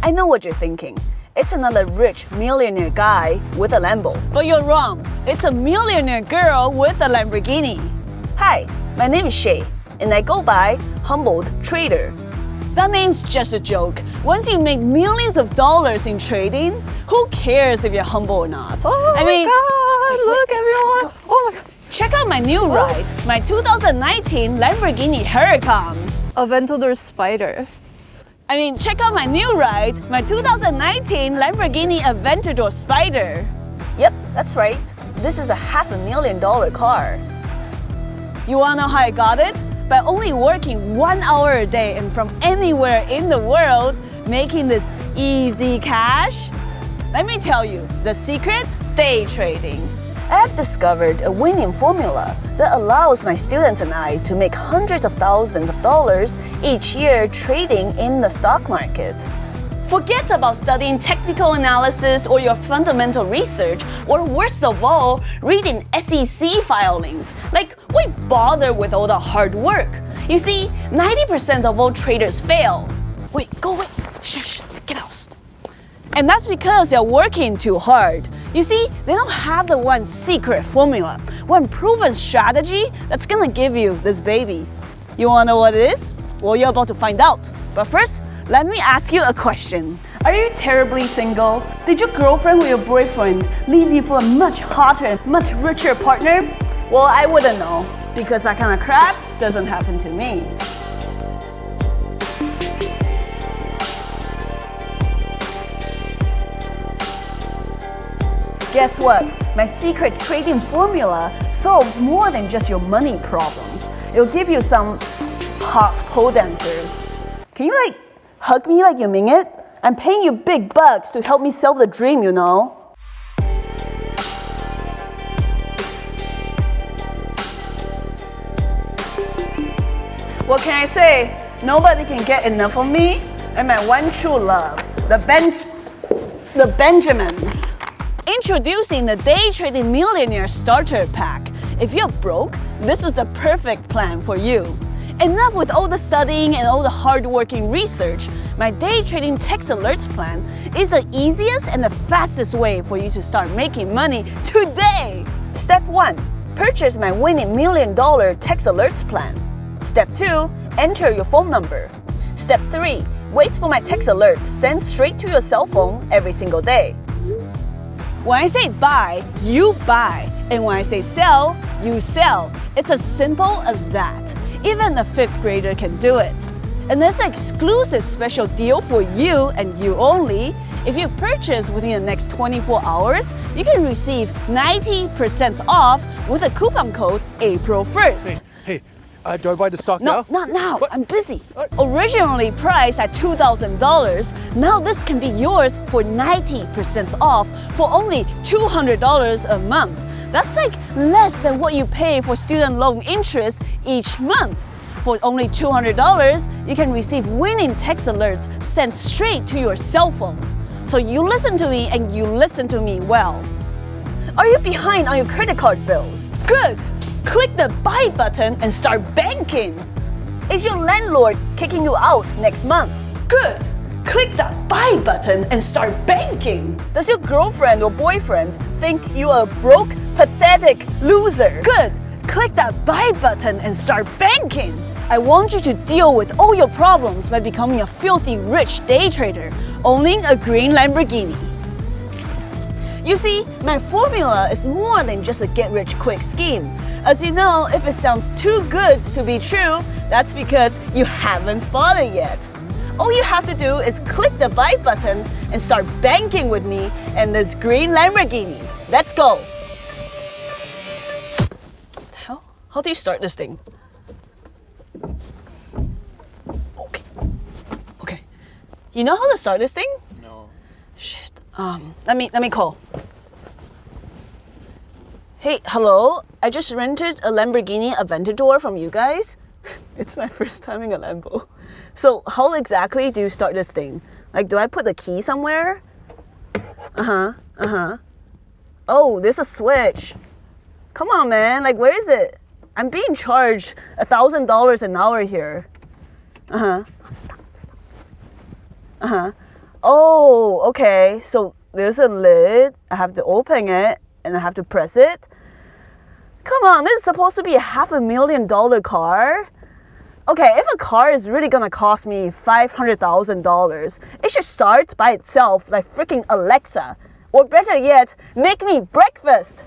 I know what you're thinking. It's another rich millionaire guy with a Lambo. But you're wrong. It's a millionaire girl with a Lamborghini. Hi, my name is Shay, and I go by Humbled Trader. That name's just a joke. Once you make millions of dollars in trading, who cares if you're humble or not? Oh my God, look everyone. Oh my God. Check out my new ride, my 2019 Lamborghini Huracan. Aventador Spider. Check out my new ride, my 2019 Lamborghini Aventador Spider. Yep, that's right. This is a $500,000 car. You wanna know how I got it? By only working 1 hour a day and from anywhere in the world, making this easy cash. Let me tell you, the secret? Day trading. I have discovered a winning formula that allows my students and I to make hundreds of thousands of dollars each year trading in the stock market. Forget about studying technical analysis or your fundamental research, or worst of all, reading SEC filings. Why bother with all the hard work? You see, 90% of all traders fail. Wait, go away. Shh, get out. And that's because they're working too hard. You see, they don't have the one secret formula, one proven strategy that's gonna give you this baby. You wanna know what it is? Well, you're about to find out. But first, let me ask you a question. Are you terribly single? Did your girlfriend or your boyfriend leave you for a much hotter, much richer partner? Well, I wouldn't know, because that kind of crap doesn't happen to me. Guess what? My secret trading formula solves more than just your money problems. It'll give you some hot pole dancers. Can you hug me like you mean it? I'm paying you big bucks to help me sell the dream, you know. What can I say? Nobody can get enough of me and my one true love, the Benjamins. Introducing the Day Trading Millionaire Starter Pack. If you're broke, this is the perfect plan for you. Enough with all the studying and all the hard-working research. My Day Trading Text Alerts plan is the easiest and the fastest way for you to start making money today. Step 1. Purchase my winning $1 million Text Alerts plan. Step 2. Enter your phone number. Step 3. Wait for my text alerts sent straight to your cell phone every single day. When I say buy, you buy. And when I say sell, you sell. It's as simple as that. Even a 5th grader can do it. And there's an exclusive special deal for you and you only. If you purchase within the next 24 hours, you can receive 90% off with a coupon code April 1st. Hey, do I buy the stock now? No, not now. What? I'm busy. What? Originally priced at $2,000, now this can be yours for 90% off for only $200 a month. That's less than what you pay for student loan interest each month. For only $200, you can receive winning text alerts sent straight to your cell phone. So you listen to me and you listen to me well. Are you behind on your credit card bills? Good! Click the buy button and start banking. Is your landlord kicking you out next month? Good! Click that buy button and start banking. Does your girlfriend or boyfriend think you are a broke, pathetic loser? Good! Click that buy button and start banking. I want you to deal with all your problems by becoming a filthy rich day trader, owning a green Lamborghini. You see, my formula is more than just a get-rich-quick scheme. As you know, if it sounds too good to be true, that's because you haven't bought it yet. All you have to do is click the buy button and start banking with me and this green Lamborghini. Let's go. What the hell? How do you start this thing? Okay. You know how to start this thing? No. Shit. Let me call. Hey, hello? I just rented a Lamborghini Aventador from you guys. It's my first time in a Lambo. So how exactly do you start this thing? Do I put the key somewhere? Oh, there's a switch. Come on, man. Where is it? I'm being charged $1,000 an hour here. Oh, okay. So there's a lid. I have to open it and I have to press it. Come on, this is supposed to be a $500,000 car. Okay, if a car is really gonna cost me $500,000, it should start by itself like freaking Alexa. Or better yet, make me breakfast.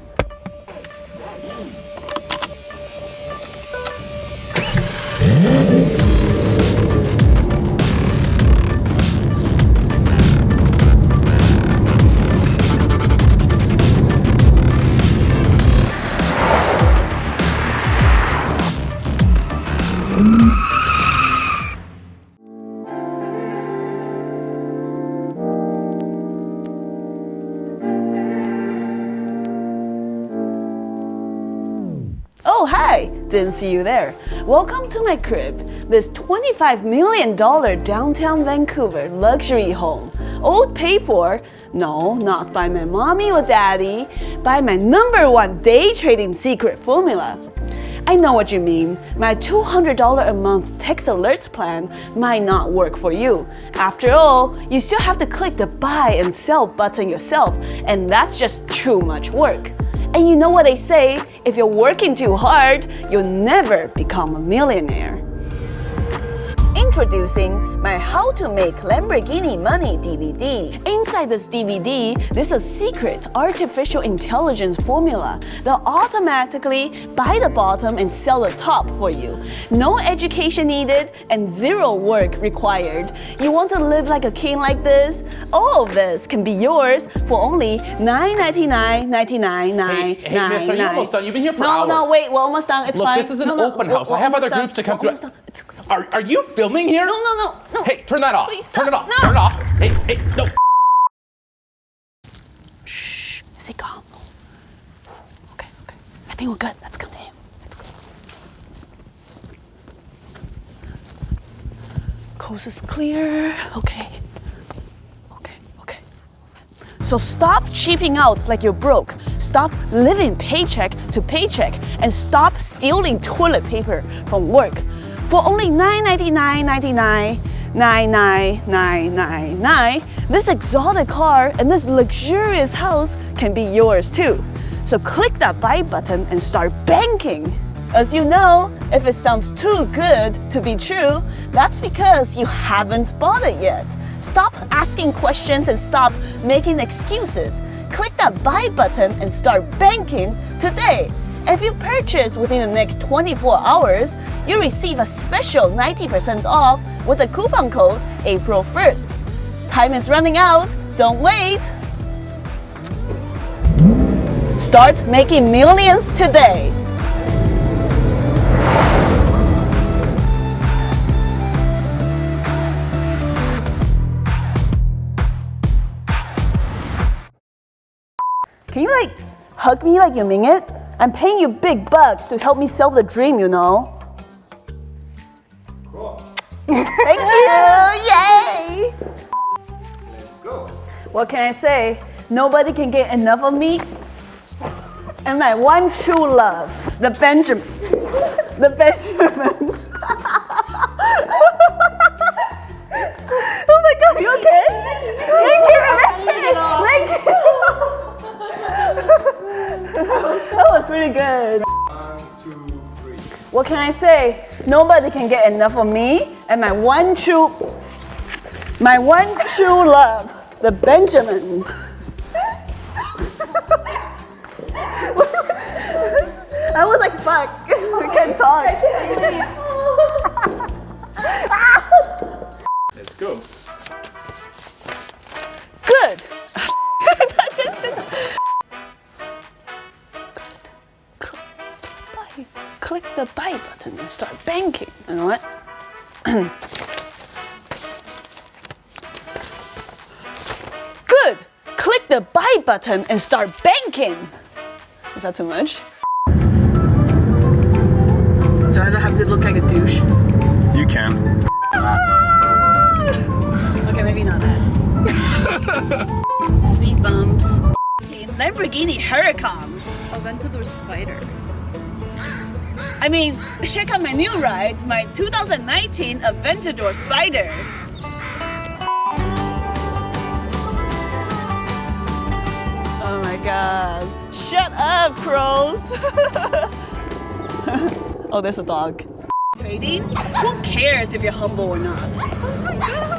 Oh, hi! Didn't see you there. Welcome to my crib. This $25 million downtown Vancouver luxury home. All paid for, no, not by my mommy or daddy, by my #1 day trading secret formula. I know what you mean. My $200 a month text alerts plan might not work for you. After all, you still have to click the buy and sell button yourself, and that's just too much work. And you know what they say, if you're working too hard, you'll never become a millionaire. Introducing my How to Make Lamborghini Money DVD. Inside this DVD, there's a secret artificial intelligence formula that automatically buy the bottom and sell the top for you. No education needed and zero work required. You want to live like a king like this? All of this can be yours for only $9.99. Hey, miss, are you almost done? You've been here for hours. No, wait, we're almost done. It's Look, fine. this is an open house. I have other groups to come through. Are you filming here? No. Hey, turn that off. Please turn it stop. off. No. Turn it off. Hey, no. Shh. Is it calm? Okay. I think we're good. Let's continue. Let's go. Coast is clear. Okay. So stop cheaping out like you're broke. Stop living paycheck to paycheck and stop stealing toilet paper from work. For only $9.99, this exotic car and this luxurious house can be yours too. So click that buy button and start banking. As you know, if it sounds too good to be true, that's because you haven't bought it yet. Stop asking questions and stop making excuses. Click that buy button and start banking today. If you purchase within the next 24 hours, you receive a special 90% off with a coupon code April 1st. Time is running out. Don't wait. Start making millions today. Can you hug me like you mean it? I'm paying you big bucks to help me sell the dream, you know. Cool. Thank you! Yay! Let's go. What can I say? Nobody can get enough of me. And my one true love, the Benjamins. Oh my God, you okay? Thank you. That was really good. 1, 2, 3. What can I say? Nobody can get enough of me and my one true love, the Benjamins. I was like, fuck, I can't talk. Let's go. Good. Click the buy button and start banking. You know what? Good. Click the buy button and start banking. Is that too much? Do I have to look like a douche? You can. Okay, maybe not that. Speed bumps. Lamborghini Huracan. Aventador Spider. I mean, check out my new ride, my 2019 Aventador Spider. on. Shut up, crows. Oh, there's a dog. Trading? Who cares if you're humble or not?